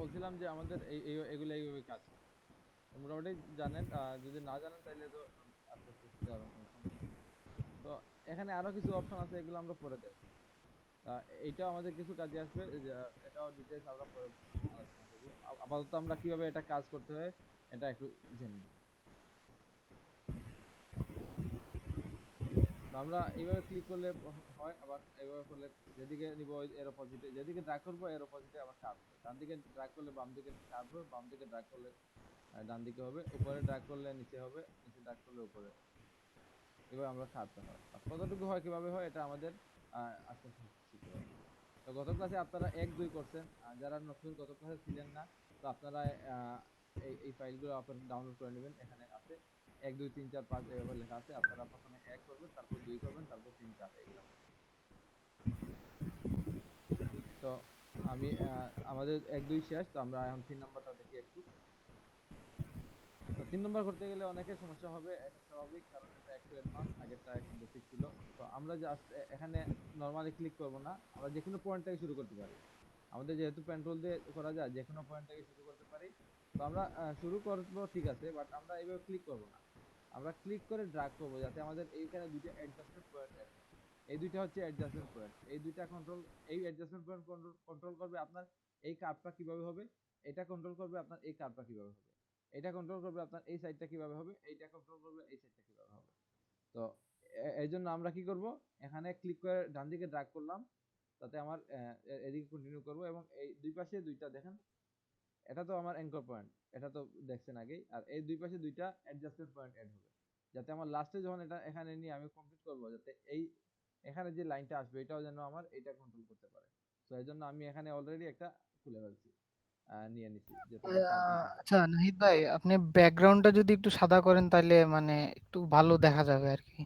বলছিলাম যে আমাদের এগুলো এইভাবে কাজ করে। মোটামুটি জানেন, যদি না জানেন তাহলে তো আস্তে আস্তে শিখতে পারবেন, কোনো সমস্যা নেই। তো এখানে আরো কিছু অপশন আছে, এগুলো আমরা পরে দেখবো। এইটাও আমাদের কিছু কাজে আসবে, এটাও ডিটেইলস আমরা পরে আলোচনা করবো। আপাতত আমরা কিভাবে এটা কাজ করতে হয় এটা একটু জেনে নিই। তো আমরা এইভাবে ক্লিক করলে হয়, আবার এইভাবে করলে যেদিকে নিব এর অপোজিটে, যেদিকে ড্র্যাগ করবো এর অপোজিটে আবার কার্ভ হবে। ডান দিকে ড্র্যাগ করলে বাম দিকে কার্ভ হবে, বাম দিকে ড্র্যাগ করলে ডান দিকে হবে, উপরে ড্র্যাগ করলে নিচে হবে, নিচে ড্র্যাগ করলে উপরে। এভাবে আমরা কার্ভটা হয়। আর কতটুকু হয় কিভাবে হয় এটা আমাদের আস্তে আস্তে শিখতে পারবো। তো গত ক্লাসে আপনারা 1 2 করছেন, যারা নতুন গত ক্লাসে ছিলেন না, তো আপনারা এই ফাইলগুলো আপনারা ডাউনলোড করে নেবেন। এখানে আছে 1 2 3 4 5 এভাবে লেখা আছে। আপনারা প্রথমে 1 করবেন, তারপর 2 করবেন, তারপর 3 4 এগুলা করবেন। তো আমি আমাদের 1 2 শেষ, তো আমরা এখন 3 নাম্বারটা দেখি একটু। তো 3 নাম্বার করতে গেলে অনেকের সমস্যা হবে, এটা স্বাভাবিক, কারণ এটা একটু অ্যাডভান্স, আগেরটা একটু বেসিক ছিল। তো আমরা জাস্ট এখানে নরমালি ক্লিক করব না, আমরা যে কোনো পয়েন্ট থেকে শুরু করতে পারি। আমাদের যেহেতু পেন্ট্রোল দিয়ে করা যায়, যে কোনো পয়েন্ট থেকে শুরু করতে পারি। তো আমরা শুরু করব, ঠিক আছে, বাট আমরা এইভাবে ক্লিক করব না। আমরা ক্লিক করে ড্র্যাগ করব, যাতে আমাদের এইখানে দুইটা অ্যাডজাস্টমেন্ট পয়েন্ট অ্যাড হয়। এই দুইটা হচ্ছে অ্যাডজাস্টমেন্ট পয়েন্ট, এই দুইটা কন্ট্রোল, এই অ্যাডজাস্টমেন্ট পয়েন্ট কন্ট্রোল করবে আপনার এই কার্ভটা কিভাবে হবে, এটা কন্ট্রোল করবে আপনার এই কার্ভটা কিভাবে হবে, এটা কন্ট্রোল করবে আপনার এই সাইডটা কিভাবে হবে, এইটা কন্ট্রোল করবে এই সাইডটা কিভাবে হবে। তো এই জন্য আমরা কি করব, এখানে ক্লিক করে ডান দিকে ড্র্যাগ করলাম, তাতে আমার এদিকে কন্টিনিউ করব, এবং এই দুই পাশে দুইটা দেখেন, এটা তো আমার অ্যাঙ্কর পয়েন্ট, এটা তো দেখছেন আগেই, আর এই দুই পাশে দুইটা অ্যাডজাস্টমেন্ট পয়েন্ট অ্যাড হবে, যাতে আমার লাস্টে যখন এটা এখানে নিয়ে আমি কমপ্লিট করব, যাতে এই এখানে যে লাইনটা আসবে এটাও যেন আমার এটা কন্ট্রোল করতে পারে। তো এই জন্য আমি এখানে অলরেডি একটা খুলে ফেলছি, নিয়ে নিছি, যাতে এটা কার্ভ ইনপুট হয়। আচ্ছা নাহিদ ভাই, আপনি ব্যাকগ্রাউন্ডটা যদি একটু সাদা করেন তাহলে মানে একটু ভালো দেখা যাবে আর কি।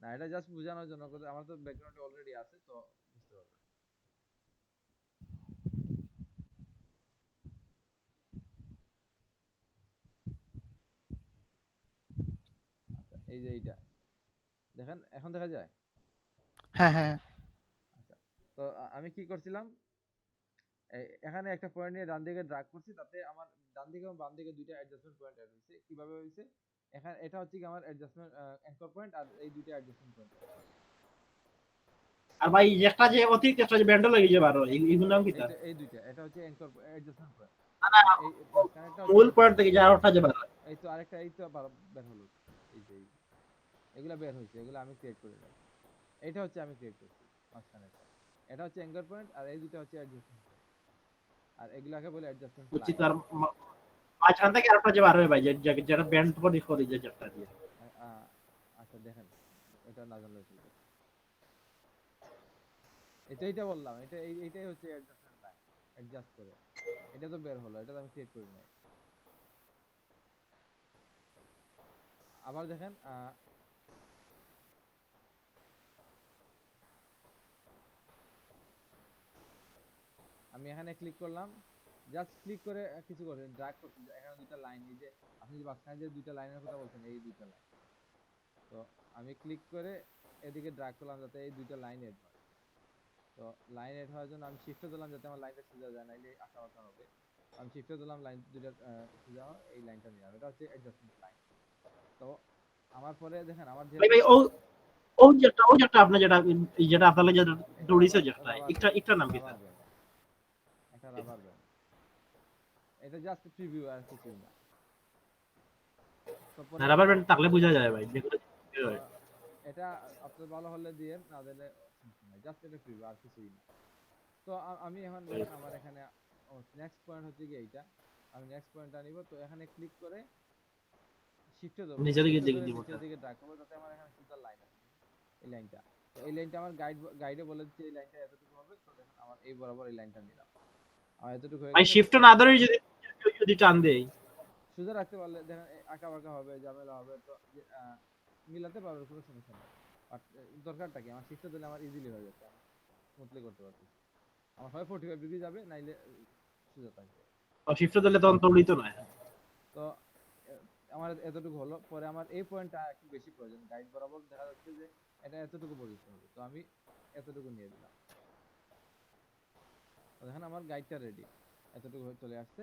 না, এটা জাস্ট বোঝানোর জন্য, আমার তো ব্যাকগ্রাউন্ডে অলরেডি আছে, তো বুঝতে পারবে। আচ্ছা, এই যে এইটা দেখেন, এখন দেখা যায়। হ্যাঁ হ্যাঁ। আচ্ছা, তো আমি কি করছিলাম, এখানে একটা পয়েন্ট নিয়ে ডান দিকে ড্র্যাগ করছি, তাতে আমার ডান দিকে এবং বাম দিকে দুইটা অ্যাডজাস্টমেন্ট পয়েন্ট অ্যাড হয়েছে। কিভাবে হয়েছে, এখানে এটা হচ্ছে কি আমার অ্যাডজাস্টমেন্ট অ্যাঙ্কর পয়েন্ট, আর এই দুইটা অ্যাডজাস্টমেন্ট পয়েন্ট অ্যাড হয়েছে। আর ভাই একটা যে অতিরিক্ত একটা যে ব্যান্ডেল লাগে যে বারো এইগুলো নাম কি তার? এইটা এই দুইটা, এটা হচ্ছে অ্যাঙ্কর অ্যাডজাস্টমেন্ট পয়েন্ট, না, না, আর এই মাঝখানেরটা হচ্ছে মূল পয়েন্ট অ্যাডজাস্টমেন্ট থেকে যে পয়েন্ট। আরেকটা যে বারো। এই তো আরেকটা, এই তো বের হলো, এই যে এগুলা বের হয়েছে, এগুলো আমি ক্রিয়েট করে রাখি। এটা হচ্ছে আমি ক্রিয়েট করছি মাঝখানেরটা, এটা হচ্ছে অ্যাঙ্কর পয়েন্ট, আর এই দুইটা হচ্ছে অ্যাডজাস্টমেন্ট পয়েন্ট, আর এগুলাকে বলে অ্যাডজাস্টমেন্ট বুঝছি, লাইন। তার মাঝখান থেকে আরেকটা যে বার হয় ভাই, যেটা ব্যান্ড করে করে যে যেটা দিয়ে। আচ্ছা দেখেন, এটা না জানলে চলবে। এইটা বললাম, এইটাই হচ্ছে অ্যাডজাস্টমেন্ট লাইন, অ্যাডজাস্ট করে। এটা তো বের হলো, এটা তো আমি ক্রিয়েট করি নাই। আবার দেখেন, আমি এখানে ক্লিক করলাম, জাস্ট ক্লিক করে কিছু করে ড্র্যাগ করছি, এখানে দুইটা লাইন, এই যে আপনি যে মাঝখানে যে দুইটা লাইনের কথা বলছেন, এই দুইটা লাইন। তো আমি ক্লিক করে এদিকে ড্র্যাগ করলাম, যাতে এই দুইটা লাইন এড হয়। তো লাইন এড হওয়ার জন্য আমি শিফটে দিলাম, যাতে আমার লাইনটা সোজা যায়, নাইলে আঁকা বাঁকা হবে। আমি শিফটে দিলাম, লাইন দুইটা সোজা হয়, এই লাইনটা নিলাম, এটা হচ্ছে অ্যাডজাস্টমেন্ট লাইন। তো আমার পরে দেখেন, আমার ভাই যেহেতু ভাই ও যেটা আপনার যেটা যেটা আপনার যেটা এটা দৌড়িছে রাবার, যেটা রাবার একটা ব্যান্ড, একটা নাম কি রাবার তার? ব্যান্ড, একটা রাবার ব্যান্ড। এটা জাস্ট প্রিভিউ, আর কিছুই না। তো পরে রাবার ব্যান্ড থাকলে বোঝা যায় ভাই যেগুলো। তো এটা আপনার ভালো হলে দিয়ে, না দিলে সমস্যা নাই, জাস্ট এটা প্রিভিউ, আর কিছুই না। তো আমি এখন দেখেন, আমার এখানে নেক্সট পয়েন্ট হচ্ছে কি এইটা, আমি নেক্সট পয়েন্টটা নিব। তো এখানে ক্লিক করে শিফটে ধরবো, নিচের দিকে শিফটে দিকে ধরে দিব। নিচের দিকে ড্র্যাগ করবো, যাতে আমার এখানে সোজা লাইন আসে, এই লাইনটা। তো এই লাইনটা আমার গাইডে বলে দিচ্ছে এই লাইনটা এতটুকু হবে। তো দেখেন আমার এই বরাবর এই লাইনটা নিলাম, আমার এতটুকু হয়ে ভাই গেছে। শিফট না ধরে যদি যদি টান দেই। সোজা রাখতে পারলে দেখেন আঁকা বাঁকা হবে, ঝামেলা হবে, তো মিলাতে পারবে, কোনো সমস্যা নাই। বাট দরকারটা কি, আমার শিফটে দিলে আমার ইজিলি হয়ে যাচ্ছে, আমি স্মুথলি করতে পারতেছি। আমার হয় 45 ডিগ্রি যাবে, নাইলে সোজা থাকবে। শিফট দিলে তখন দৌড়িত না। হ্যাঁ। তো আমার এতটুকু হলো, পরে আমার এই পয়েন্টটা একটু বেশি প্রয়োজন, গাইড বরাবর দেখা যাচ্ছে যে, এটা এতটুকু প্রযোজ্য হবে, তো আমি এতটুকু নিয়ে দিলাম। আমার এই বরাবর এই লাইনটা নিলাম, এই লাইনটা আমার তো দেখেন আমার গাইডটা রেডি, এতটুকু চলে আসছে।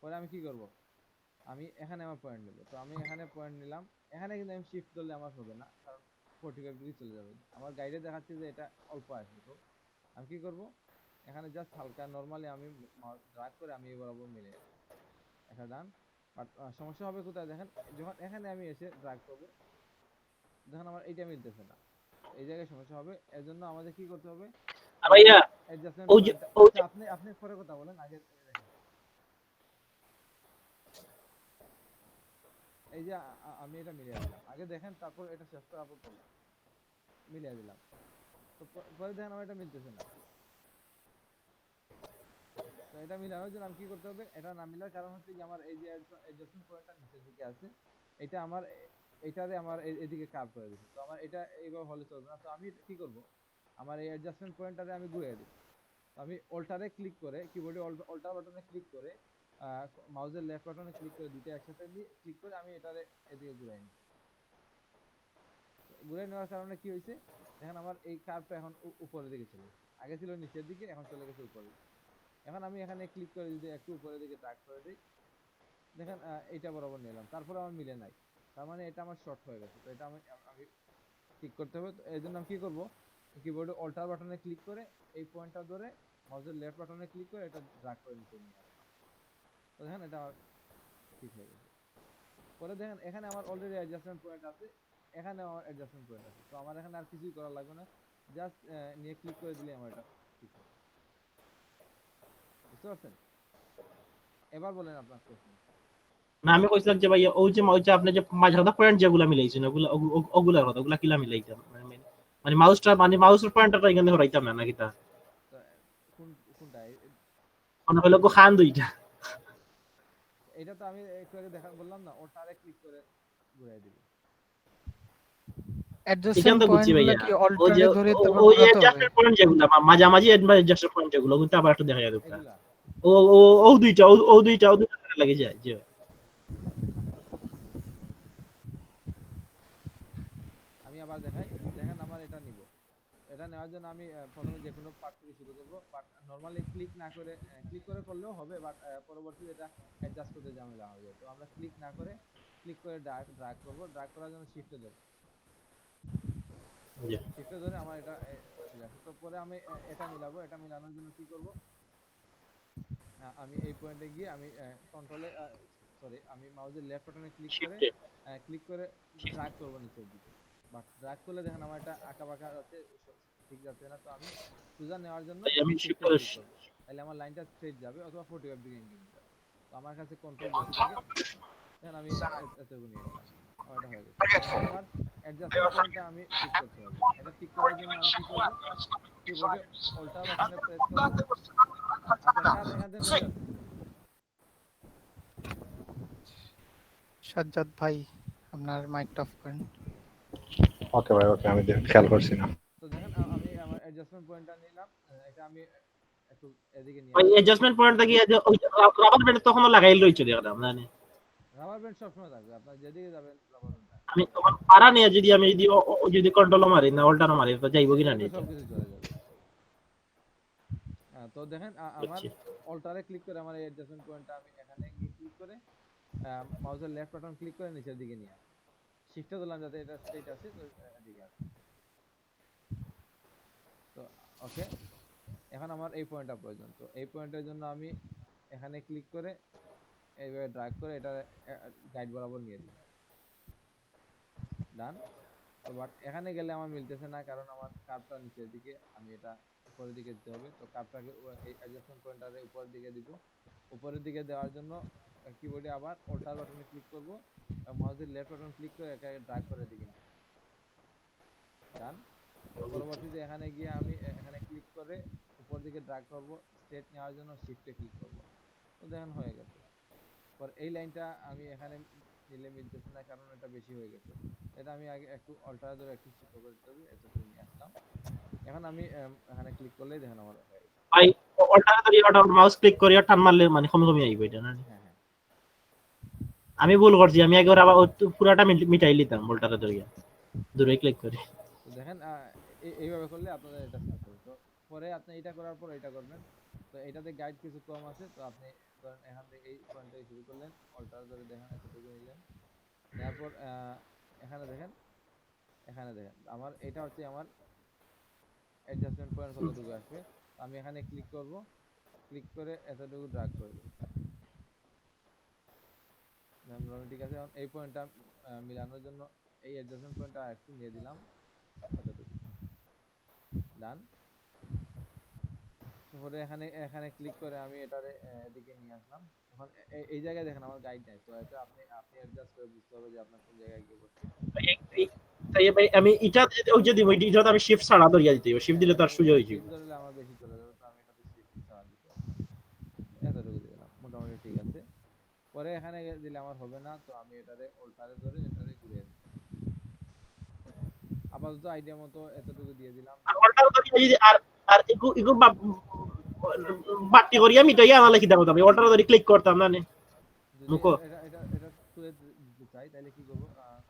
পরে আমি কি করব, আমি এখানে আমার পয়েন্ট নেব। তো আমি এখানে পয়েন্ট নিলাম, এখানে কিন্তু আমি শিফট ধরলে আমার হবে না, কারণ 45 ডিগ্রি চলে যাবে। আমার গাইডে দেখাচ্ছে যে এটা অল্প আসবে। তো আমি কি করব, এখানে জাস্ট হালকা নরমালি আমি ড্রাগ করে আমি এই বরাবর মিলে যাবো। এটা ডান। বাট সমস্যা হবে কোথায় দেখেন, যখন এখানে আমি এসে ড্রাগ করব, দেখেন আমার এইটা মিলতেছে না, এই জায়গায় সমস্যা হবে। এর জন্য আমাদের কি করতে হবে, আর এই যে ভাইয়া অ্যাডজাস্টমেন্ট ওই যে পয়েন্টটা, ওই আচ্ছা যে আপনি আপনি পরে কথা বলেন, আগে দেখেন। এই যে আমি এটা মিলিয়ে দিলাম, আগে দেখেন, তারপর এটা শেষ করার পর বললাম মিলিয়ে দিলাম। তো পরে দেখেন আমার এটা মিলতেছে না। তো এটা মিলানোর জন্য আমি কি করতে হবে, এটা না মিলার কারণ হচ্ছে কি আমার এই যে অ্যাডজাস্টমেন্ট পয়েন্টটা নিচের দিকে আছে, এটা আমার এটারে আমার এদিকে কার্ভ করে দিচ্ছে। তো আমার এটা এইভাবে হলে চলবে না। তো আমি কি করব, আমার এই অ্যাডজাস্টমেন্ট পয়েন্টটারে আমি ঘুরিয়ে দিই। আমি অল্টারে ক্লিক করে, কিবোর্ডে অল্টার বাটনে ক্লিক করে, মাউসের লেফট বাটনে ক্লিক করে, দুইটা একসাথে ক্লিক করে আমি এটারে এদিকে ঘুরাই নিই। ঘুরে নেওয়ার কারণে কি হয়েছে, দেখেন আমার এই কার্ভটা এখন উপরের দিকে চলে গেছে, আগে ছিল নিচের দিকে, এখন চলে গেছে উপরের দিকে। এখন আমি এখানে ক্লিক করে যদি একটু উপরের দিকে ড্র্যাগ করে দিই, দেখেন এইটা বরাবর নিলাম, তারপরে আমার মিলে নাই, তার মানে এটা আমার শর্ট হয়ে গেছে। তো এটা আমি আমি ঠিক করতে হবে। তো এই জন্য আমি কি করবো, কিবোর্ডে অল্টার বাটনে ক্লিক করে এই পয়েন্টটা ধরে মাউসের লেফট বাটনে ক্লিক করে এটা ড্র্যাগ করে নিচে নিয়ে আসলাম। তো দেখেন এটা আমার ঠিক হয়ে গেছে। পরে দেখেন এখানে আমার অলরেডি অ্যাডজাস্টমেন্ট পয়েন্ট আছে, এখানে আমার অ্যাডজাস্টমেন্ট পয়েন্ট আছে। তো আমার এখানে আর কিছুই করা লাগবে না, জাস্ট নিয়ে ক্লিক করে দিলে আমার এটা ঠিক হবে। বুঝতে পারছেন? এবার বলেন আপনার প্রশ্ন। না আমি কইছিলাম যে ভাইয়া ওই যে আপনি যে মাঝখানে পয়েন্ট যেগুলা মিলাইছেন ওগুলার কথা, ওগুলা কিলা মিলাইতাম মানে মাউসটা মানে মাউসের পয়েন্টটা এখানে হরাইতাম না নাকি তা তো কোন কোনটা মানে হলো খান দুইটা। এটা তো আমি একটু আগে দেখা বললাম না, ওটারে ক্লিক করে ঘুরাই দিবি। এখান অ্যাডজাস্টমেন্ট তো বুঝছি পয়েন্টগুলো ভাইয়া। কি ওই যে অল্টারে ধরে তারপর ওই ঘোরাতে হবে? অ্যাডজাস্টমেন্ট পয়েন্ট যেগুলা মাঝামাঝি অ্যাডজাস্টমেন্ট পয়েন্ট যেগুলো কিন্তু আবার একটু দেখা যায় দরকার। এগুলা ও ও ও দুইটা ও দুইটা লাগে যায় যে আমি আবার দেখাই, দেখেন আমার এটা নিব। এটা নেওয়ার জন্য আমি প্রথমে যে কোনো পার্ট থেকে শুরু করব, বাট নরমালি ক্লিক না করে, ক্লিক করে করলেও হবে, বাট পরবর্তীতে এটা অ্যাডজাস্ট করতে ঝামেলা হয়ে যায়। তো আমরা ক্লিক না করে ক্লিক করে ড্র্যাগ করব, ড্র্যাগ করার জন্য শিফটে ধরে, জি। শিফটে ধরে আমার এটা চলে আসে। তো পরে আমি এটা মিলাবো, এটা মিলানোর জন্য কি করব, আমি এই পয়েন্টে গিয়ে আমি কন্ট্রোলে সরি আমি মাউসের লেফট বাটনে শিফটে ক্লিক করে ড্র্যাগ করব নিচের দিকে। বাট ড্র্যাগ করলে দেখেন আমার এটা আঁকা বাঁকা হচ্ছে, ঠিক যাচ্ছে না। তো আমি সোজা নেওয়ার জন্য আমি শিফট শিফটে করে ক্লিক করব, তাহলে আমার লাইনটা স্ট্রেট যাবে, অথবা 45 ডিগ্রি এঙ্গেল যাবে। তো আমার কাছে কন্ট্রোল বেশি থাকে, দেখেন আমি এতটুকু নিয়ে নিলাম, আমার এটা হয়ে গেছে। এখন আমার অ্যাডজাস্টমেন্ট পয়েন্টটা আমি ঠিক করতে হবে। এটা ঠিক করার জন্য আমি কি করব, কিবোর্ডে অল্টার বাটনে প্রেস করব। আচ্ছা কার এখান থেকে নজর, সাজ্জাদ ভাই, আপনার মাইকটা অফ করেন। ওকে ভাই, ওকে, আমি খেয়াল করছি না। তো দেখেন আমি আমার অ্যাডজাস্টমেন্ট পয়েন্টটা নিলাম, এটা আমি একটু এদিকে নিয়ে ওই আসলাম। অ্যাডজাস্টমেন্ট পয়েন্ট থেকে ওই রাবার ব্যান্ড তখন লাগাই লইছো দেখলাম জানি রাবার ব্যান্ড সবসময় থাকবে, আপনার যেদিকে যাবেন রাবার ব্যান্ড থাকবে, আমি তখন পারা নিয়ে যদি আমি যদি কন্ট্রোল মারি না অল্টার মারি তো যাইবো কিনা দেখবে নেই তো সবকিছু চলে যাবে। তো দেখেন আমার বুঝছি। অল্টারে ক্লিক করে আমার এই অ্যাডজাস্টমেন্ট পয়েন্টটা আমি এখানে গিয়ে ক্লিক করে মাউসের লেফট বাটন ক্লিক করে নিচের দিকে নিয়ে আসি, শিফটে দিলাম যাতে এটা স্ট্রেট আসে। তো এদিকে আসে। তো ওকে, এখন আমার এই পয়েন্টটা প্রয়োজন। তো এই পয়েন্টের জন্য আমি এখানে ক্লিক করে এইভাবে ড্র্যাগ করে এটা গাইড বরাবর নিয়ে দিই, ডান। তো বাট এখানে গেলে আমার মিলতেছে না, কারণ আমার কার্ভটা নিচের দিকে, আমি এটা উপরের দিকে দিতে হবে। তো কার্ভটাকে এই অ্যাডজাস্টমেন্ট পয়েন্টারে উপরের দিকে দিব। উপরের দিকে দেওয়ার জন্য কিবোর্ডে আবার অল্টার বাটনে ক্লিক করব, মাউসের লেফট বাটন ক্লিক করে এটাকে ড্র্যাগ করে দিকে নিয়ে আসবো, ডান। পরবর্তীতে এখানে গিয়ে আমি এখানে ক্লিক করে উপর দিকে ড্র্যাগ করব, স্ট্রেট নেওয়ার জন্য শিফটে ক্লিক করব। তো দেখেন হয়ে গেছে। পর এই লাইনটা আমি এখানে নিলে মিলতেছে না, কারণ এটা বেশি হয়ে গেছে। এটা আমি আগে একটু অল্টার ধরে একটু ছোট করে দিতে হবে, এতটুকু নিয়ে আসলাম। এখন আমি এখানে ক্লিক করলেই দেখেন আমার হয়ে গেছে। ভাই অল্টার ধরে ওটা মাউস ক্লিক করে টান মারলে মানে কমে কমে আইবো এটা না হ্যাঁ হ্যাঁ। আমি ভুল করছি আমি আগে ওরা পুরাটা মিটাই লিতাম অল্টার ধরে দূরে ক্লিক করে তো দেখেন এইভাবে করলে আপনাদের এটা সার্চ হবে। তো পরে আপনি এটা করার পর এটা করবেন। তো এটাতে গাইড কিছু কম আছে, তো আপনি ধরেন এখান থেকে এই পয়েন্ট থেকে শুরু করলেন, অল্টার ধরে দেখেন এতটুকু নিলেন, নেওয়ার পর এখানে দেখেন, এখানে দেখেন আমার এটা হচ্ছে আমার অ্যাডজাস্টমেন্ট পয়েন্ট কতটুকু আসবে। তো আমি এখানে ক্লিক করব, ক্লিক করে এতটুকু ড্র্যাগ করে দেব। ঠিক আছে, এখন এই পয়েন্টটা মিলানোর জন্য এই অ্যাডজাস্টমেন্ট পয়েন্টটা একটু নিয়ে দিলাম, এতটুকু ডান। তারপরে এখানে এখানে ক্লিক করে আমি এটারে এদিকে নিয়ে আসলাম। এখন এই জায়গায় দেখেন আমার গাইড নাই, তো এটা আপনি আপনি অ্যাডজাস্ট করে বুঝতে হবে যে আপনার কোন জায়গায় কি করতে হবে। তাই ভাই আমি এটা ওই যে দিব এটা আমি শিফট ছাড়া ধরিয়া দিতে হবে, শিফট দিলে তো আর সুযোগ হয়ে যাবে। ধরলে আমার বেশি চলে যাবে, তো আমি এটাতে শিফট ছাড়া দিব, এতটুকু দিলাম, মোটামুটি ঠিক আছে। পরে এখানে দিলে আমার হবে না, তো আমি এটারে অল্টারে ধরে এটারে ঘুরিয়ে দিই। আপাতত আইডিয়া মতো এতটুকু দিয়ে দিলাম। অল্টার ধরিয়া যদি আর আর ইগু ইগু বাকি করি আমি তো ইয়া নালে কি দাও আমি অল্টার ধরে ক্লিক করতাম না নে যদি মুকো এটা এটা এটা তুলে দিতে চাই তাহলে কি করব,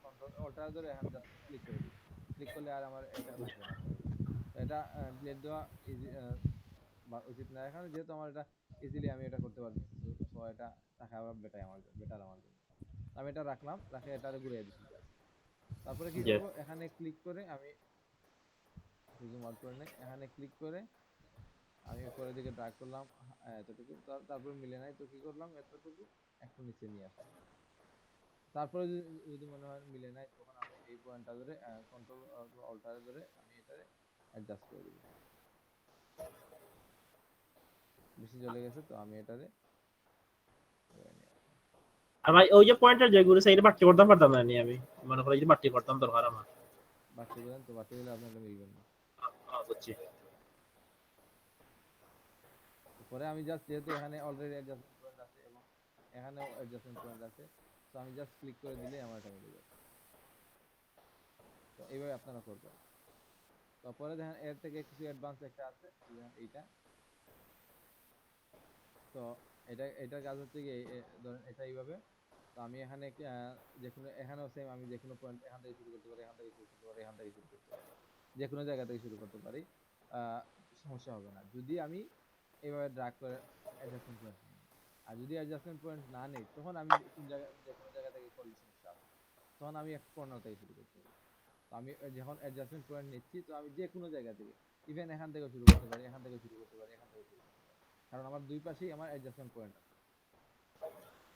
কন্ট্রোল অল্টার ধরে এখানে জাস্ট ক্লিক করে দিই। ক্লিক করলে আর আমার এটা লাগবে না। তো এটা ডিলিট দেওয়া ইজি বা উচিত না, এখানে যেহেতু আমার এটা ইজিলি আমি এটা করতে পারবো, তো এটা রাখা বেটার আমার জন্য, বেটার আমার জন্য। আমি এটা রাখলাম, রাখে এটা ঘুরিয়ে দিচ্ছি। তারপরে কি করব, এখানে ক্লিক করে আমি জুম আউট করে নেই, এখানে ক্লিক করে আমি উপরের দিকে ড্র্যাগ করলাম এতটুকু, তারপর মিলে নাই, তো কি করলাম এতটুকু একটু নিচে নিয়ে আসলাম। তারপরে যদি মনে হয় মিলে নাই, তখন আমি এই পয়েন্টটা ধরে কন্ট্রোল অল্টারে ধরে আমি এটারে অ্যাডজাস্ট করে দিব। বেশি চলে গেছে, তো আমি এটারে আর ভাই ওই যে পয়েন্টার যেগুলো সাইডে বাড়তি করতাম পারতাম না নি আমি মনে করি যে বাড়তি করতাম দরকার আমার বাড়তে দিলেন, তো বাড়তে দিলে আপনার মিলবেন না। বুঝছি। পরে আমি জাস্ট যেহেতু এখানে অলরেডি অ্যাডজাস্টমেন্ট পয়েন্ট আছে এবং এখানেও অ্যাডজাস্টমেন্ট পয়েন্ট আছে, তো আমি জাস্ট ক্লিক করে দিলে আমার এটা মিলে যাবে। তো এইভাবে আপনারা করবেন। তারপরে দেখেন এর থেকে কিছু অ্যাডভান্স একটা আছে, এইটা। তো এটার কাজ হচ্ছে কি, ধরেন এটা এইভাবে, তো আমি এখানে যে কোনো এখানেও সেম, আমি যে কোনো পয়েন্ট এখান থেকে শুরু করতে পারি, এখান থেকে শুরু করতে পারি, এখান থেকে শুরু করতে পারি, যে কোনো জায়গা থেকে শুরু করতে পারি, সমস্যা হবে না যদি আমি এইভাবে ড্র্যাগ করে অ্যাডজাস্টমেন্ট পয়েন্ট নিই। আর যদি অ্যাডজাস্টমেন্ট পয়েন্ট না নেই, তখন আমি কোন জায়গা যে কোনো জায়গা থেকে করলে সমস্যা হবে, তখন আমি এক কর্নার থেকে শুরু করতে পারি। তো আমি যখন অ্যাডজাস্টমেন্ট পয়েন্ট নিচ্ছি, তো আমি যে কোনো জায়গা থেকে, ইভেন এখান থেকে শুরু করতে পারি, এখান থেকে শুরু করতে পারি, এখান থেকে শুরু করতে পারি, কারণ আমার দুই পাশেই আমার অ্যাডজাস্টমেন্ট পয়েন্ট আছে।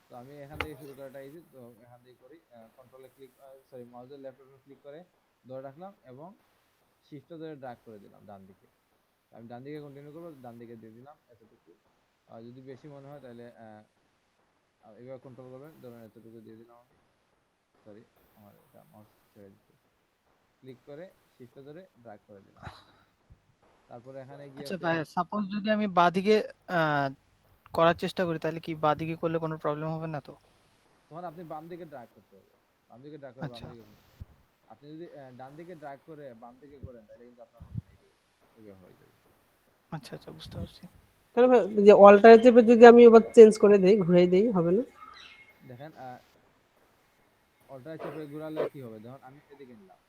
তো আমি এখান থেকে শুরু করাটা ইজি, তো এখান থেকে করি। কন্ট্রোলে ক্লিক, সরি মাউসের লেফট বাটন ক্লিক করে ধরে রাখলাম এবং শিফটটা ধরে ড্র্যাগ করে দিলাম ডান দিকে। আমি ডান দিকে কন্টিনিউ করবো, ডান দিকে দিয়ে দিলাম এতটুকু। আর যদি বেশি মনে হয় তাহলে এবার কন্ট্রোল করবেন, ধরুন এতটুকু দিয়ে দিলাম আমি। সরি, আমার এটা মাউস ছেড়ে দিতে, ক্লিক করে শিফটটা ধরে ড্র্যাগ করে দিলাম। তারপরে এখানে গিয়ে আচ্ছা ভাই, সাপোজ যদি আমি বাঁদিকে করার চেষ্টা করি, তাহলে কি বাঁদিকে করলে কোনো প্রবলেম হবে না তো? তখন আপনি বাম দিকে ড্র্যাগ করতে হবে, বাম দিকে ড্র্যাগ করে বাম আচ্ছা দিকে। আপনি যদি ডান দিকে ড্র্যাগ করে বাম দিকে করেন, তাহলে কিন্তু আপনার হবে না, এইভাবে হয়ে যাবে। আচ্ছা আচ্ছা, বুঝতে পারছি। তাহলে ভাই, যে অল্টারনেটিভে যদি আমি এবার চেঞ্জ করে দেই, ঘুরিয়ে দেই, হবে না? দেখেন অল্টারনেটিভে ঘোরালে কি হবে, দেখুন আমি এদিকে নিলাম,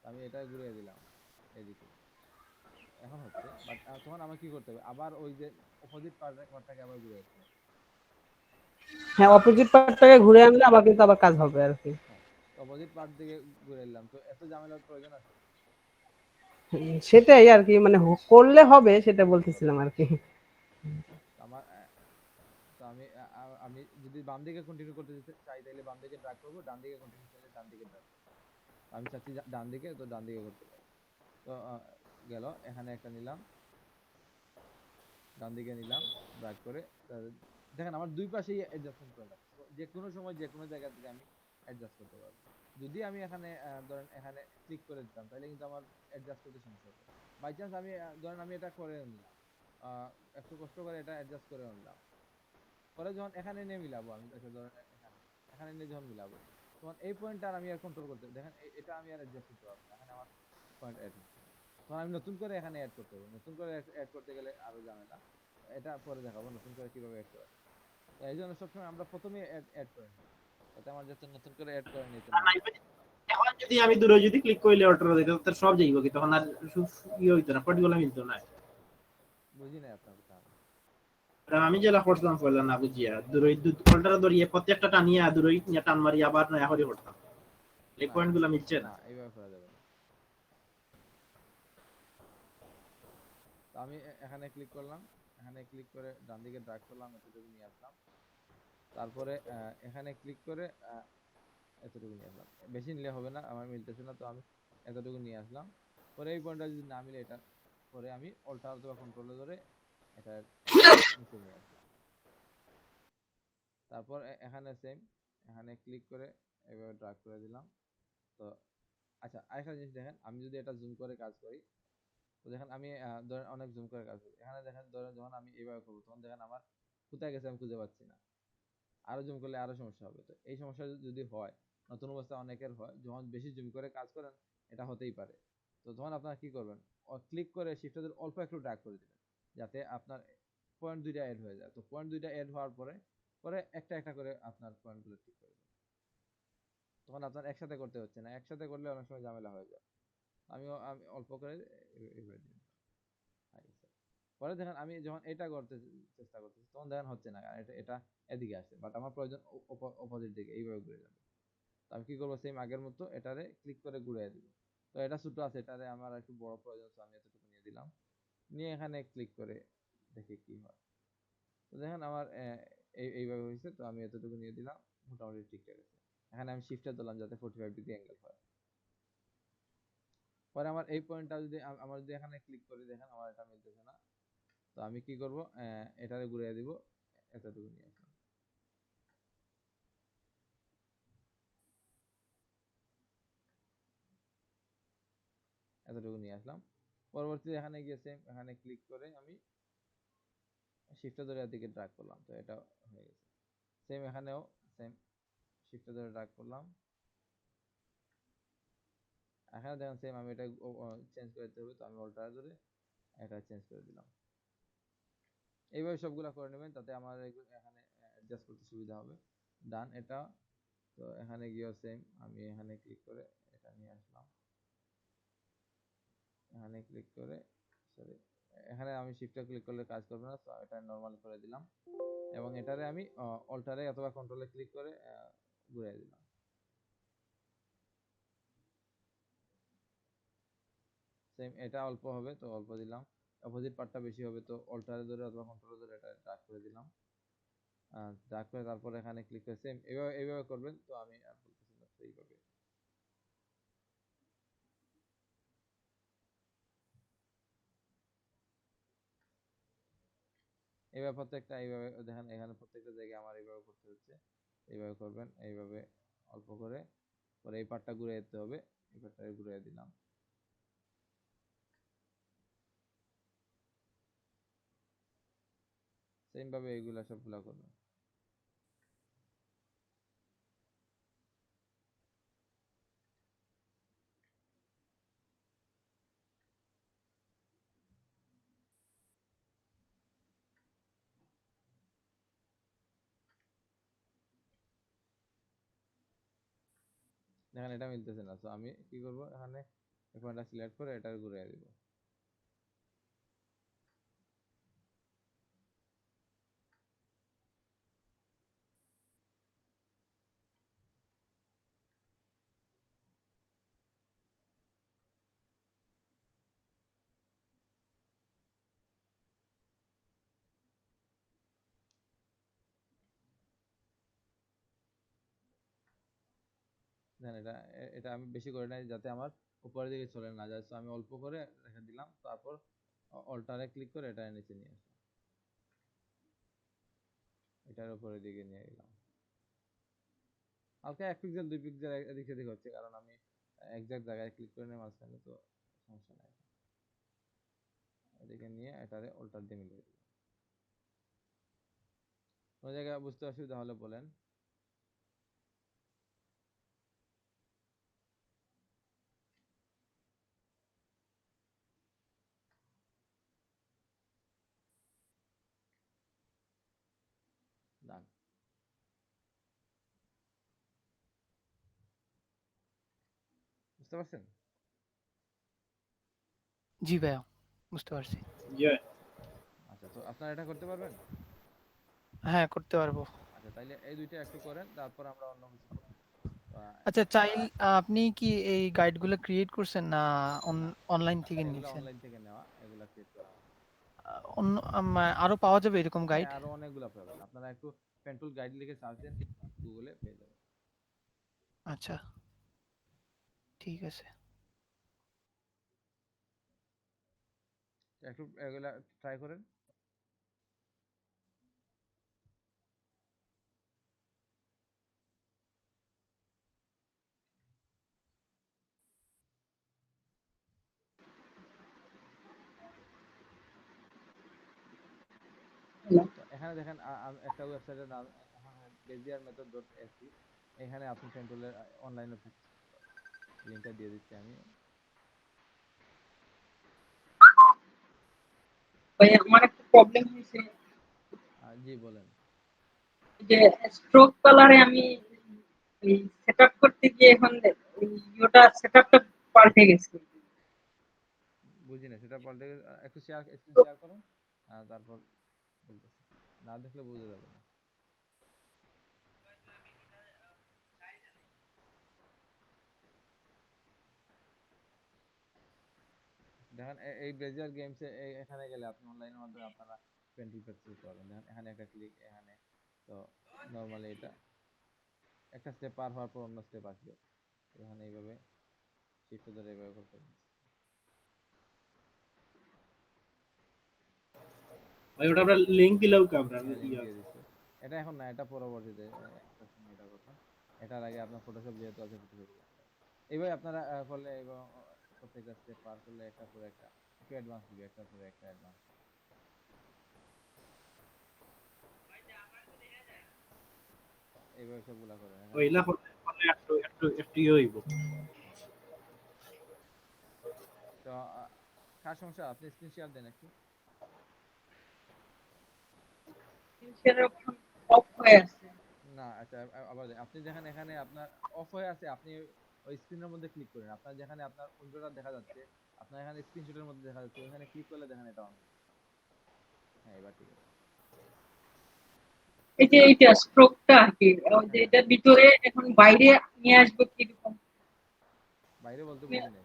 আমি এটা ঘুরিয়ে দিলাম এদিকে, এখন হচ্ছে। বাট তখন আমার কি করতে হবে, আবার ওই যে অপোজিট পার্টটাকে আবার ঘুরে আসতে হবে। হ্যাঁ, অপোজিট পার্টটাকে ঘুরে আনলে আবার কিন্তু আবার কাজ হবে আর কি। হ্যাঁ, অপোজিট পার্ট দিকে ঘুরে এলাম, তো এত ঝামেলার প্রয়োজন আছে? সেটাই আর কি, মানে করলে হবে সেটা বলতেছিলাম আর কি। আমার তো আমি যদি বাম দিকে কন্টিনিউ করতে চাই, তাহলে বাম দিকে ড্র্যাগ করবো, ডান দিকে কন্টিনিউ চাইলে ডান দিকে ড্র্যাগ। আমি চাচ্ছি ডান দিকে, তো ডান দিকে করতে পারি। তো গেল, এখানে একটা নিলাম, ডান দিকে নিলাম ড্র্যাগ করে। দেখেন আমার দুই পাশেই অ্যাডজাস্টমেন্ট করে রাখছি, যে কোনো সময় যে কোনো জায়গা থেকে আমি অ্যাডজাস্ট করতে পারবো। যদি আমি এখানে ধরেন এখানে ক্লিক করে দিতাম, তাহলে কিন্তু আমার অ্যাডজাস্ট করতে সমস্যা হতো। বাই চান্স আমি ধরেন আমি এটা করে নিলাম, একটু কষ্ট করে এটা অ্যাডজাস্ট করে নিলাম, পরে যখন এখানে নিয়ে মিলাবো, আমি ধরেন এখানে নিয়ে যখন মিলাবো, তখন এই পয়েন্টটা আমি আর কন্ট্রোল করতে, দেখেন এটা আমি আর অ্যাডজাস্ট করতে পারবো না, এখানে আমার পয়েন্ট অ্যাড হচ্ছে। তখন আমি নতুন করে এখানে অ্যাড করতে হবে, নতুন করে অ্যাড করতে গেলে আরো ঝামেলা। এটা পরে দেখাবো নতুন করে কিভাবে অ্যাড করা। এই জন্য সবসময় আমরা প্রথমে অ্যাড করে নিই, যাতে আমার যাতে নতুন করে অ্যাড করে নিতে না হয়। এখন যদি আমি দূরে যদি ক্লিক করলে অল্টার দিতে তো সব যাইব কি তখন আর ইয়ে হইতো না, পার্টিকুলার মিলতো না। বুঝি নাই আপনার কথা আমি। আর আমি যেটা করতাম পয়লা না বুঝিয়া দূরই কলটারে ধরিয়ে প্রত্যেকটা টানিয়া দূরই নিয়ে টান মারি আবার নয়া করে করতাম। এই না পয়েন্ট গুলো মিলছে না। না এইভাবে করা যাবে না। তো আমি এখানে ক্লিক করলাম, এখানে ক্লিক করে ডান দিকে ড্র্যাগ করলাম, এতটুকু নিয়ে আসলাম। তারপরে এখানে ক্লিক করে এতটুকু নিয়ে আসলাম। বেশি নিলে হবে না, আমার মিলতেছে না, তো আমি এতটুকু নিয়ে আসলাম। পরে এই পয়েন্টটা যদি না মিলে, এটা পরে আমি অল্টার অথবা কন্ট্রোলে ধরে এটা নিচে নিয়ে আসলাম। তারপর এখানে সেম, এখানে ক্লিক করে এভাবে ড্র্যাগ করে দিলাম। তো আচ্ছা, আরেকটা জিনিস দেখেন, আমি যদি এটা জুম করে কাজ করি, তো দেখেন আমি ধরেন অনেক জুম করে কাজ করি, এখানে দেখেন ধরেন যখন আমি এইভাবে করবো, তখন দেখেন আমার কোথায় গেছে আমি খুঁজে পাচ্ছি না। আরো জুম করলে আরো সমস্যা হবে। তো এই সমস্যা যদি হয়, নতুন অবস্থায় অনেকের হয়, যখন বেশি জুম করে কাজ করেন, এটা হতেই পারে। তো তখন আপনারা কি করবেন, ক্লিক করে শিফটে অল্প একটু ড্র্যাগ করে দিবেন, যাতে আপনার পয়েন্ট দুইটা অ্যাড হয়ে যায়। তো পয়েন্ট দুইটা অ্যাড হওয়ার পরে পরে একটা একটা করে আপনার পয়েন্টগুলো ঠিক করে দেবেন। তখন আপনার একসাথে করতে হচ্ছে না, একসাথে করলে অনেক সময় ঝামেলা হয়ে যায়। আমি অল্প করে এইভাবে দিই। পরে দেখেন আমি যখন এটা করতে চেষ্টা করতেছি, তখন দেখেন হচ্ছে না, কারণ এটা এটা এদিকে আসছে, বাট আমার প্রয়োজন অপোজিট দিকে, এইভাবে ঘুরে যাবে। তো আমি কি করবো, সেম আগের মতো এটারে ক্লিক করে ঘুরিয়ে দিব। তো এটা ছোট আছে, এটারে আমার একটু বড় প্রয়োজন, তো আমি এতটুকু নিয়ে দিলাম, নিয়ে এখানে ক্লিক করে দেখি কি হয়। তো দেখেন আমার এইভাবে হয়েছে, তো আমি এতটুকু নিয়ে দিলাম, মোটামুটি ঠিকঠাক আছে। এখানে আমি শিফটে দিলাম যাতে 45 ডিগ্রি অ্যাঙ্গেল হয়। পরে আমার এই পয়েন্টটা যদি আমার যদি এখানে ক্লিক করি, দেখেন আমার এটা মিলতেছে না। তো আমি কি করব, এটারে ঘুরিয়ে দিব, এতটুকু নিয়ে আসলাম, এতটুকু নিয়ে আসলাম। পরবর্তীতে এখানে গিয়ে সেম, এখানে ক্লিক করে আমি শিফটে ধরে এদিকে ড্র্যাগ করলাম, তো এটা হয়ে গেছে। সেম এখানেও সেম, শিফটে ধরে ড্র্যাগ করলাম, এখানে দেখেন সেম, আমি এটা চেঞ্জ করে দিতে হবে, তো আমি অল্টার ধরে এটা চেঞ্জ করে দিলাম। এইভাবে সবগুলা করে নেবেন, তাতে আমার এখানে অ্যাডজাস্ট করতে সুবিধা হবে। ডান এটা। তো এখানে গিয়েও সেম, আমি এখানে ক্লিক করে এটা নিয়ে আসলাম, এখানে ক্লিক করে, সরি, এখানে আমি শিফটে ক্লিক করলে কাজ করবে না, তো এটা নরমাল করে দিলাম, এবং এটারে আমি অল্টারে অথবা কন্ট্রোলে ক্লিক করে ঘুরিয়ে দিলাম। সেম এটা অল্প হবে, তো অল্প দিলাম। অপোজিট পার্টটা বেশি হবে, তো অল্টারে ধরে অথবা কন্ট্রোলে ধরে এটা ড্র্যাগ করে দিলাম। ড্র্যাগ করে তারপর এখানে ক্লিক করে সেম এইভাবে এইভাবে করবেন। তো আমি আর বলতেছি না, তো এইভাবে এইভাবে প্রত্যেকটা, এইভাবে দেখেন এখানে প্রত্যেকটা জায়গায় আমার এইভাবে করতে হচ্ছে। এইভাবে করবেন, এইভাবে অল্প করে, পরে এই পার্টটা ঘুরে যেতে হবে, এই পার্টটা ঘুরে দিলাম। সেম ভাবে এইগুলা সবগুলা করবেন। দেখেন এটা মিলতেছে না, তো আমি কি করব, এখানে এই পয়েন্টটা সিলেক্ট করে এটা ঘুরে দিব। দেখেন এটা এটা আমি বেশি করে নাই, যাতে আমার উপরের দিকে চলে না যায়, তো আমি অল্প করে রেখে দিলাম। তারপর অল্টারে ক্লিক করে এটা নিচে নিয়ে আসলাম, এটার উপরের দিকে নিয়ে গেলাম। হালকা 1 পিক্সেল 2 পিক্সেল এদিক সেদিক হচ্ছে, কারণ আমি একজ্যাক্ট জায়গায় ক্লিক করে নিয়ে মাঝখানে, তো সমস্যা নাই। এদিকে নিয়ে এটারে অল্টার দিয়ে মিলিয়ে দিলাম। কোনো জায়গায় বুঝতে অসুবিধা হলে বলেন। ডান। বুঝতে পারছেন? জি ভাইয়া, বুঝতে পারছি। ইয়ে তো আপনারা এটা করতে পারবেন? হ্যাঁ, করতে পারবো। আচ্ছা তাইলে এই দুইটা একটু করেন, তারপর আমরা অন্য কিছু করব। আচ্ছা, আপনি কি এই গাইডগুলো ক্রিয়েট করছেন না না, অনলাইন থেকে এগুলা নিছেন? অনলাইন থেকে নেওয়া, এগুলা ক্রিয়েট করা হয়। অন্য আরো পাওয়া যাবে এরকম হ্যাঁ, গাইড? আরো অনেকগুলা পাবেন। আপনারা একটু পেন্টুল গাইড লিখে সার্চ দেন, গুগলে পেয়ে যাবেন। আচ্ছা, ঠিক আছে। একটু এগুলা ট্রাই করেন। তো এখানে দেখেন একটা ওয়েবসাইটের নাম bezier-method.se, এখানে আপনি পেন্টুলের অনলাইনে প্র্যাকটিস করতে পারবেন। লিংকটা দিয়ে দিচ্ছি আমি। ভাই আমার একটা প্রবলেম হয়েছে জি বলেন। যে স্ট্রোক কালারে আমি সেটআপ করতে গিয়ে এখন ওটা সেটআপটা পাল্টে গেছে। বুঝি না সেটা পাল্টে একটু স্ক্রিন শেয়ার করুন, তারপর বলতেছি। না দেখলে বুঝে যাবে না। দেখেন এই ব্রেজার গেমস এখানে গেলে আপনি অনলাইনের মাধ্যমে আপনারা পেন্টুল প্র্যাকটিস করতে পারবেন। দেখেন এখানে একটা ক্লিক, এখানে তো নরমালি এটা একটা স্টেপ পার হওয়ার পর অন্য স্টেপ আসবে। এখানে এইভাবে শিফট ধরে এইভাবে করতে হবে। ভাই ওটা আমরা লিংক দিলেও কি আমরা হ্যাঁ, লিংক দিয়ে দিচ্ছি। এটা এখন না, এটা পরবর্তীতে একটা সময় এটা করবেন। এটার আগে আপনার ফটোশপ যেহেতু আছে, ফটোশপ এইভাবে আপনারা করলে এবং প্রত্যেকটা স্টেপ পার করলে একটা পরে একটা একটু অ্যাডভান্স দিবে, একটা পরে একটা অ্যাডভান্স। এইভাবে সবগুলা করেন। এখানে ওইলা করলে একটু একটু একটু ইয়ে হইব। তো কার সমস্যা? আপনি স্ক্রিন শেয়ার দেন একটু। সেটার অপশন অফ হয়ে আছে। না আচ্ছা, আবার আপনি যেখানে এখানে আপনার অফ হয়ে আছে, আপনি ওই স্ক্রিনের মধ্যে ক্লিক করেন। আপনার যেখানে আপনার উইন্ডোটা দেখা যাচ্ছে, আপনার এখানে স্ক্রিনশটের মধ্যে দেখা যাচ্ছে, ওখানে ক্লিক করলে দেখেন এটা অন। হ্যাঁ, এবার ঠিক আছে। এই যে এইটা স্ট্রোকটা আর কি যে হ্যাঁ, এটার ভিতরে এখন বাইরে নিয়ে আসবো কিরকম বাইরে বলতে আমি বুঝি নাই।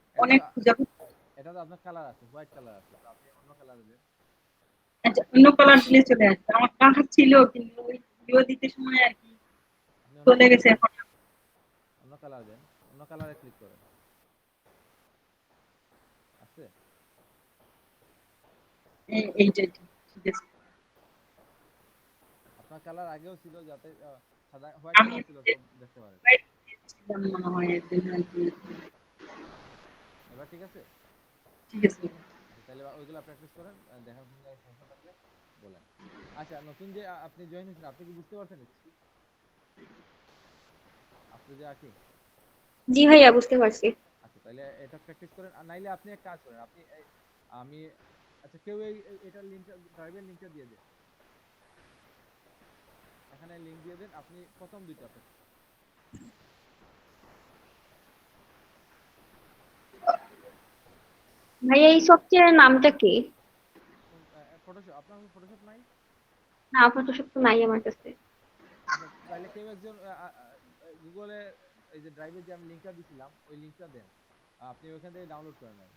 এটা অনেক তো খোঁজা এটা তো আপনার কালার আছে, হোয়াইট কালার আছে, তো আপনি অন্য কালার দেন। আচ্ছা, অন্য কালার দিলে চলে আসবে। আমার কালার ছিল কিন্তু ওই ভিডিও দিতে সময় আর কি আপনি অন্য চলে কালার গেছে দেন, এখন। অন্য কালার দেন, অন্য কালারে ক্লিক করেন। আছে? এইটা ঠিক আছে। আপনার কালার আগেও ছিল, যাতে সাদা হোয়াইট আমি কালার ছিল, সব দেখতে পারেন। ছিলাম মনে হয় একদিন আর কি। এবার ঠিক আছে? ঠিক আছে। আচ্ছা তাহলে ওইগুলা প্র্যাকটিস করেন, দেখার কোনো জায়গায় সমস্যা থাকলে বলেন। আচ্ছা, নতুন যে আপনি জয়েন হয়েছেন, আপনি কি বুঝতে পারছেন কিছু? আপনি যে আঁকি। জি ভাইয়া, বুঝতে পারছি। আচ্ছা তাহলে এটা প্র্যাকটিস করেন, আর নাইলে আপনি এক কাজ করেন, আপনি আমি আচ্ছা কেউ এটার লিংকটা, ড্রাইভের লিংকটা দিয়ে দেন। এখানে লিংক দিয়ে দেন, আপনি প্রথম দুইটা practice করেন। ভাইয়া এই সফটওয়্যারের নামটা কি? ফটোশপ, আপনার ফটোশপ নাই? না, ফটোশপ তো নাই আমার কাছে। আচ্ছা তাহলে কেউ একজন গুগলে এই যে ড্রাইভে যে আমি লিংকটা দিছিলাম, ওই লিংকটা দেন, আপনি ওইখান থেকে ডাউনলোড করে নেন।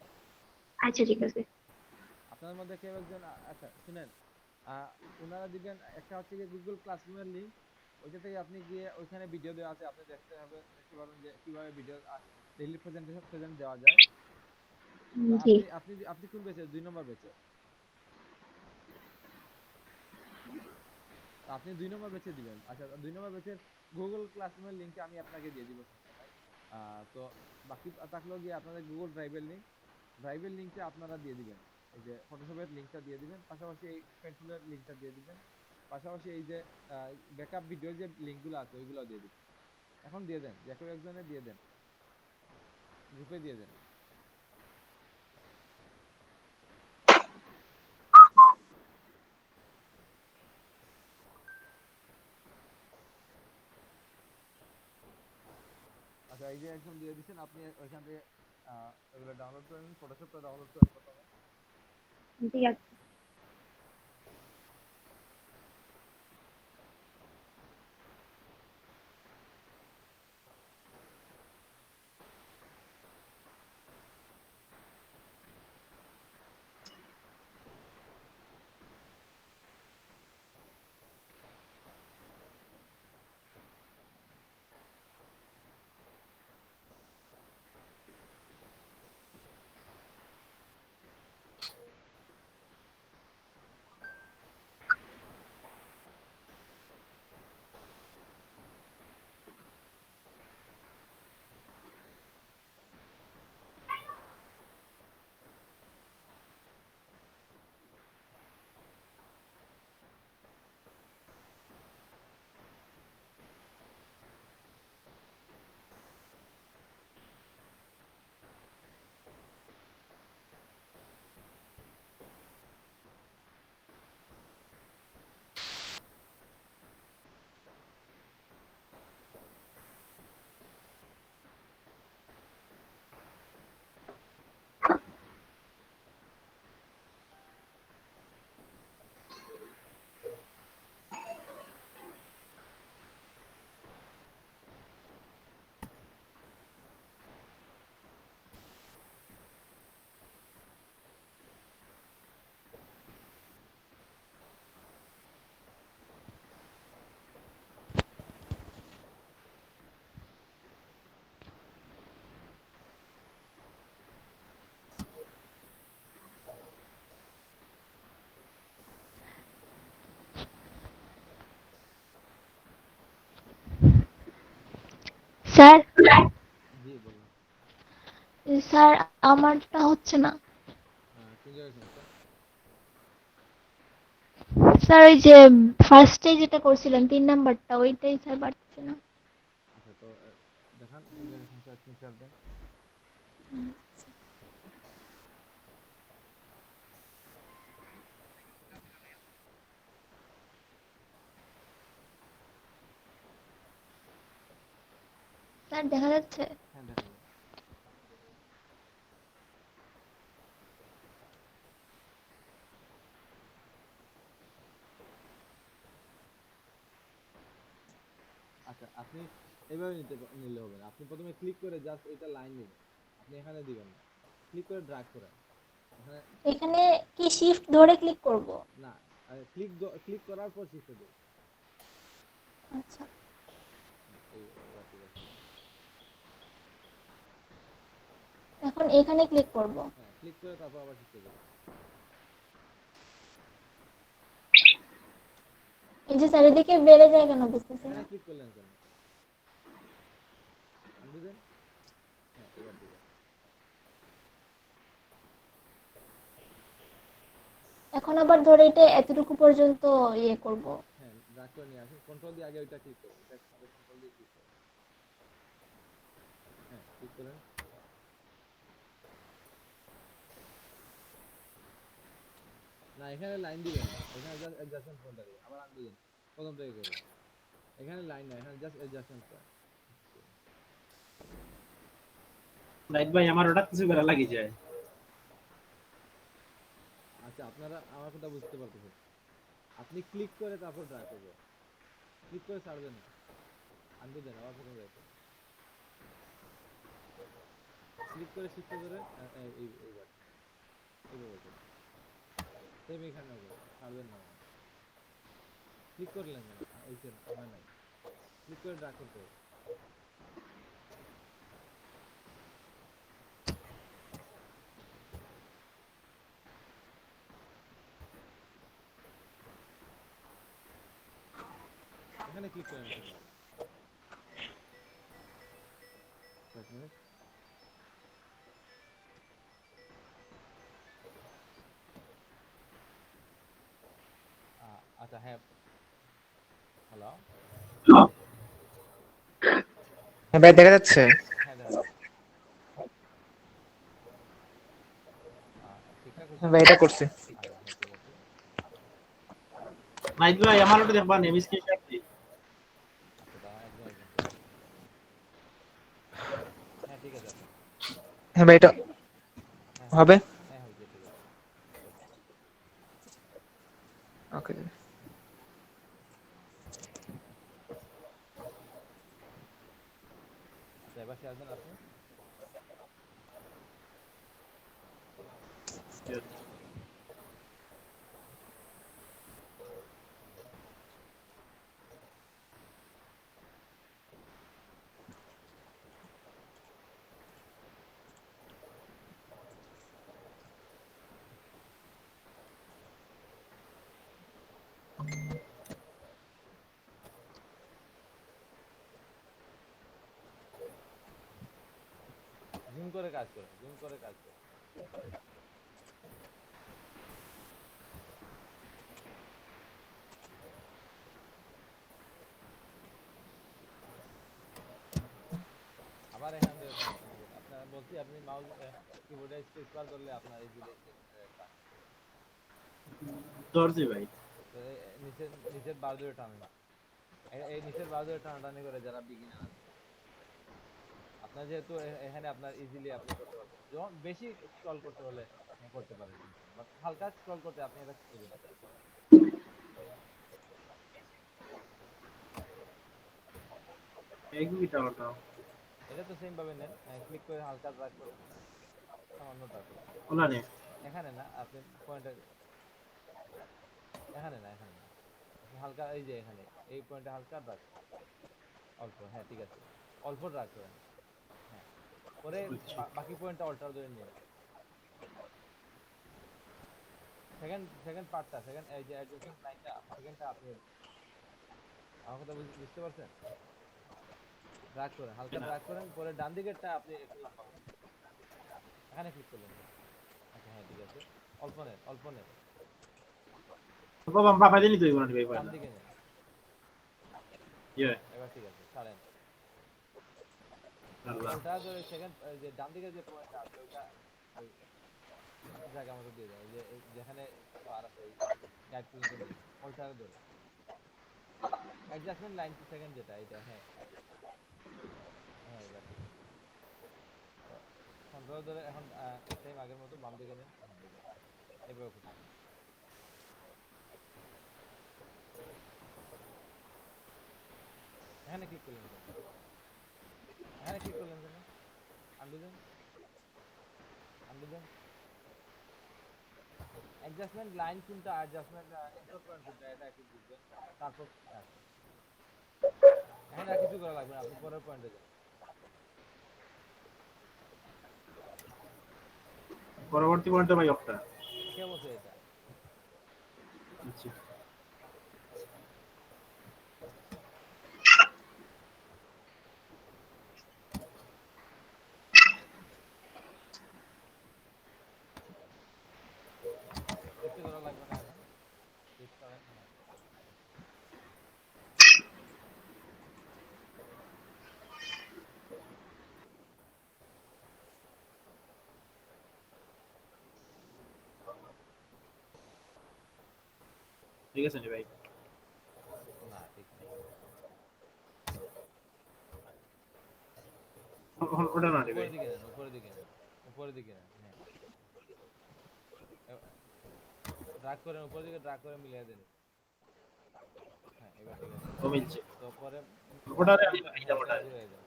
আচ্ছা ঠিক আছে। আপনাদের মধ্যে কেউ একজন আচ্ছা শুনেন, ওনারা দিবেন একটা হচ্ছে গিয়ে গুগল ক্লাসরুমের লিংক, ওইটা থেকে আপনি গিয়ে ওইখানে ভিডিও দেওয়া আছে, আপনি দেখতে পারবেন যে কিভাবে ভিডিও ডেইলি প্রেজেন্ট দেওয়া যায়। তো জি। আপনি আপনি আপনি কোন ব্যাচে? 2 নম্বর ব্যাচে। তো আপনি 2 নম্বর ব্যাচে দিবেন। আচ্ছা 2 নম্বর ব্যাচের গুগল ক্লাসরুমের লিংকটা আমি আপনাকে দিয়ে দিব সমস্যা নাই। তো বাকি থাকলো গিয়ে আপনাদের গুগল ড্রাইভের লিংকটা আপনারা দিয়ে দিবেন। এই যে ফটোশপের লিংকটা দিয়ে দিবেন, পাশাপাশি এই পেন্টুলের লিংকটা দিয়ে দিবেন, পাশাপাশি এই যে ব্যাকআপ ভিডিওর যে লিংকগুলো আছে ওইগুলো দিয়ে দিবেন। এখন দিয়ে দেন, যে কেউ একজনে দিয়ে দেন, গ্রুপে দিয়ে দেন। আচ্ছা এই যে একজন দিয়ে দিচ্ছেন, আপনি ওইখান থেকে ওগুলো ডাউনলোড করে নিন, ফটোশপটা ডাউনলোড করেন প্রথমে। জি আছে। স্যার জি বলুন। স্যার আমারটা হচ্ছে না কোন জায়গায় সমস্যা? স্যার। ওই যে ফার্স্টে যেটা করছিলেন 3 নাম্বারটা ওইটাই স্যার পারতেছে না। আচ্ছা তো দেখান কোন জায়গায় সমস্যা, স্ক্রিনশট দেন। স্যার দেখা যাচ্ছে? হ্যাঁ দেখা যায়। আচ্ছা আপনি এভাবে নিলে হবে না, আপনি প্রথমে ক্লিক করে জাস্ট এটা লাইন নেবেন, আপনি এখানে দিবেন না, ক্লিক করে ড্র্যাগ করেন এখানে। এখানে কি শিফট ধরে ক্লিক করব? না, ক্লিক করার পর শিফটে দিন। আচ্ছা এবার ঠিক আছে। এখন এখানে ক্লিক করব। হ্যাঁ ক্লিক করে তারপর আবার শিফটে দিন। এই যে স্যার এদিকে বেড়ে যায় কেন বুঝতেছি না। এখানে ক্লিক করলেন কেন? আনডু দেন। হ্যাঁ এবার ঠিক আছে। এখন আবার ধরে এটা এতটুকু পর্যন্ত ইয়ে করব। হ্যাঁ ড্র্যাগ করে নিয়ে আসুন, কন্ট্রোল দিয়ে আগে ওইটা ক্লিক করুন, এটা আগে কন্ট্রোল দিয়ে ক্লিক করুন। হ্যাঁ ক্লিক করেন। না এখানে লাইন দিবেন না, এখানে জাস্ট অ্যাডজাস্টমেন্ট পয়েন্টটা দিবেন, আবার আনডু দেন, প্রথম থেকে করুন। এখানে লাইন না, এখানে জাস্ট অ্যাডজাস্টমেন্ট পয়েন্ট। লাইট ভাই আমার ওটা কিছু করা লাগি যায়। আচ্ছা আপনারা আমার কথা বুঝতে পারতেছেন, আপনি ক্লিক করে তারপর ড্র্যাগ করবেন, ক্লিক করে ছাড়বেন না, আনডু দেন, আবার প্রথম থেকে করুন। ক্লিক করে শিফটে ধরে এইবার এইভাবে করুন, সেম এখানেও করুন, ছাড়বেন না মানে। ক্লিক করলেন কেন? হইছে না, হয় নাই, ক্লিক করে ড্র্যাগ করতে হবে। এখানে ক্লিক করেন কেন? 5 মিনিট। আচ্ছা হ্যাঁ, হ্যালো। হ্যাঁ ভাই দেখা যাচ্ছে। হ্যাঁ দেখা যাচ্ছে। ঠিকঠাক হচ্ছে হ্যাঁ তো? ভাই এটা করছি। আচ্ছা হ্যাঁ ঠিক আছে। লাইট ভাই আমার ওটা দেখবা নেম স্ক্রিনশট দিই। আচ্ছা দাঁড়া একদম একদম। হ্যাঁ ঠিক আছে আপনি। হ্যাঁ ভাই এটা হ্যাঁ হবে। হ্যাঁ হয়েছে, ঠিক আছে। ওকে আচ্ছা এবার শেয়ার দেন আপনি। জুম করে কাজ করেন, জুম করে কাজ করেন। আবার এখান থেকে কানেকশন করুন। আপনার বলছি আপনি মাউস কিবোর্ডে স্পেস বার করলে আপনার এই জিনিস কাজ। ধরছি ভাই। তো নিচের নিচের বার ধরে টানেন, এই নিচের বার ধরে টানাটানি করে যারা বিগিনার আছে। আপনার যেহেতু এখানে আপনার ইজিলি আপনি করতে পারবেন, যখন বেশি স্ক্রল করতে হলে করতে পারেন, বাট হালকা স্ক্রল করতে আপনি এটা করবেন। এই গুলিটা ওটা এটা তো সেম ভাবে নেন, ক্লিক করে হালকা ড্র্যাগ করেন, সামান্য ড্র্যাগ করেন। ওলা নে এখানে না, আপনি পয়েন্টে, এখানে না, এখানে না, আপনি হালকা এই যে এখানে এই পয়েন্টে হালকা ড্র্যাগ অল্প। হ্যাঁ ঠিক আছে, অল্প ড্র্যাগ করেন। হ্যাঁ পরে বাকি পয়েন্টটা অল্টার ধরে নিয়ে নেন। সেকেন্ড পার্টটা, সেকেন্ড এই যে অ্যাডজাস্টমেন্ট লাইনটা, সেকেন্ডটা আপনি আমার কথা বুঝতে পারছেন? ড্রাগ করেন, হালকা ড্রাগ করেন, পরে ডান দিকেরটা আপনি একটু লম্বা করেন। এখানে ক্লিক করলেন। আচ্ছা হ্যাঁ ঠিক আছে, অল্প নেন, অল্প নেন, বাবা বাবা দিনই তো ইবরানি ভাই বাম পয়লা দিকে নেন। ইয়ে এবার ঠিক আছে, ছাড়েন। আল্লাহ অল্টার ধরে সেকেন্ড যে ডান দিকে যে পয়েন্টটা আছে ওটা ওই জায়গা মতো দিয়ে দেন, যেখানে বার আছে ওই গাইড পর্যন্ত নিয়ে অল্টারে ধরে অ্যাডজাস্টমেন্ট লাইন টু সেকেন্ড যেটা এটা, হ্যাঁ হ্যাঁ এবার ঠিক আছে। কন্ট্রোল ধরে এখন সেম আগের মতো বাম দিকে নেন। হ্যাঁ এবার ওকে। এখানে ক্লিক করলেন কেন? এখানে ক্লিক করলেন কেন? আন্ডু দেন, আন্ডু দেন। অ্যাডজাস্টমেন্ট লাইন কোনটা, অ্যাডজাস্টমেন্ট এন্টার পয়েন্ট কোনটা, এটা একটু বুঝবেন। তারপর আচ্ছা এখানে আর কিছু করা লাগবে না, আপনি পরের পয়েন্টে যান। পরবর্তী পয়েন্টে ভাই অফটা কে বলছে এটা? আচ্ছা কিছু করা লাগবে না এখন, ঠিক করেন। হ্যাঁ ঠিক আছে নি ভাই না ঠিক নেই। ওটা না রে ভাই উপরের দিকে নেন, উপরের দিকে নেন, উপরের দিকে নেন। হ্যাঁ ড্রাগ করেন, উপরের দিকে ড্রাগ করে মিলিয়ে দেন। হ্যাঁ এবার ঠিক আছে। ও মিলছে তো পরে ওটা রে হ্যাঁ এটা ওটা এটা ঘুরিয়ে দেন।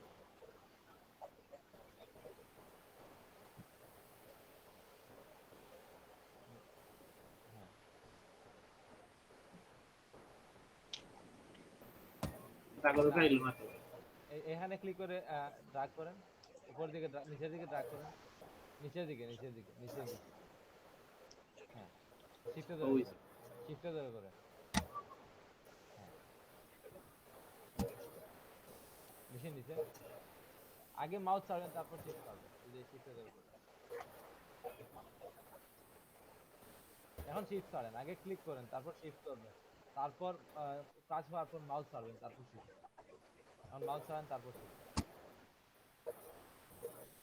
হ্যাঁ তাগল ভাই ইলমা তো এখানে ক্লিক করে ড্রাগ করেন, উপরের দিকে নিচের দিকে ড্রাগ করেন, নিচের দিকে, নিচের দিকে, নিচের দিকে। হ্যাঁ শিফটে ধরে ওই করেন, শিফটে ধরে করেন। হ্যাঁ নিচে নিচে আগে মাউস ছাড়বেন, তারপর শিফট ছাড়বেন, এই যে শিফটে ধরে করেন। এখন শিফট ছাড়েন, আগে ক্লিক করেন, তারপর শিফট করবেন, তারপর কাজ হওয়ার পর মাউস ছাড়বেন, তারপর শিফট। এখন মাউস ছাড়েন, তারপর শিফট,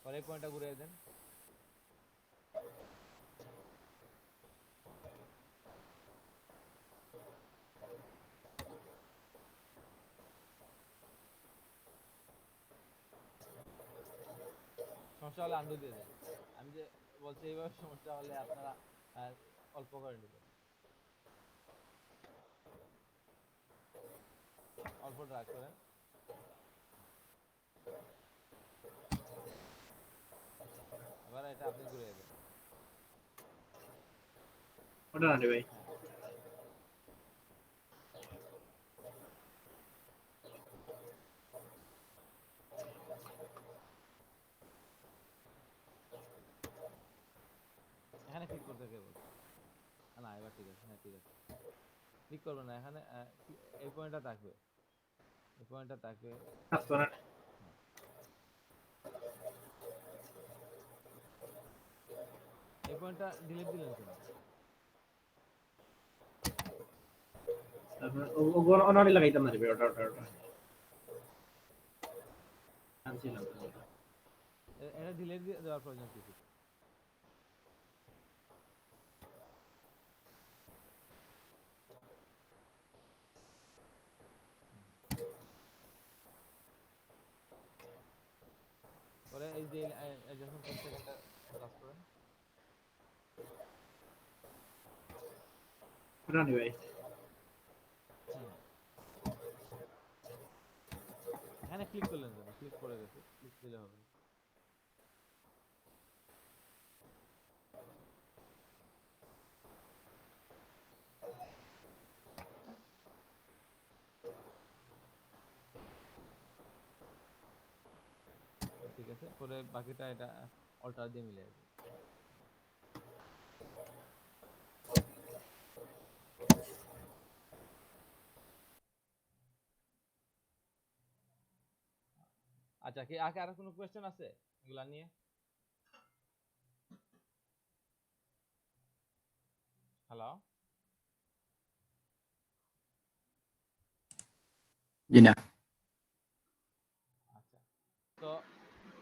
পরে এই পয়েন্টটা ঘুরিয়ে দেন। সমস্যা হলে আন্ডু দিয়ে দেন। আমি যে বলছি এইভাবে সমস্যা হলে আপনারা অল্প করে নেবেন, অল্প ড্রাগ করেন। এবার এটা আপনি ঘুরিয়ে দেন। ওটা না রে ভাই হ্যাঁ এখানে ক্লিক করতে কে বলছে? না এবার ঠিক আছে, হ্যাঁ ঠিক আছে। ক্লিক করবেন না এখানে, এই পয়েন্টটা থাকবে, এই পয়েন্টটা থাকবে। আসতো না হ্যাঁ এই পয়েন্টটা ডিলিট দিলেন কেন? তারপর ও অনারি লাগাইতাম না রে ভাই ওটা ওটা ওটা আনছিলাম এটা ডিলিট দেওয়ার প্রয়োজন কি ছিল? পরে এই যে যখন 10 সেকেন্ডটা টাচ করেন। ওটা না রে ভাই এখানে ক্লিক করলেন কেন? ক্লিক করে গেছে, ক্লিক দিলে হবে না। ঠিক আছে, পরে বাকিটা এটা অল্টার দিয়ে মিলিয়ে দেন। আচ্ছা, কি আর কোনো কোয়েশ্চেন আছে এগুলা নিয়ে? হ্যালো, জি না। আচ্ছা, তো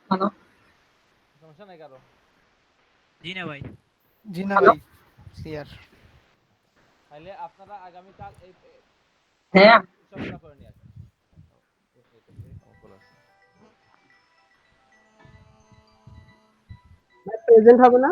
হ্যালো, সমস্যা নাই কারো? জি না ভাই, ক্লিয়ার। তাহলে আপনারা আগামীকাল এই হ্যাঁ সবগুলা করে নিয়ে আসেন। প্রেজেন্ট হবে না?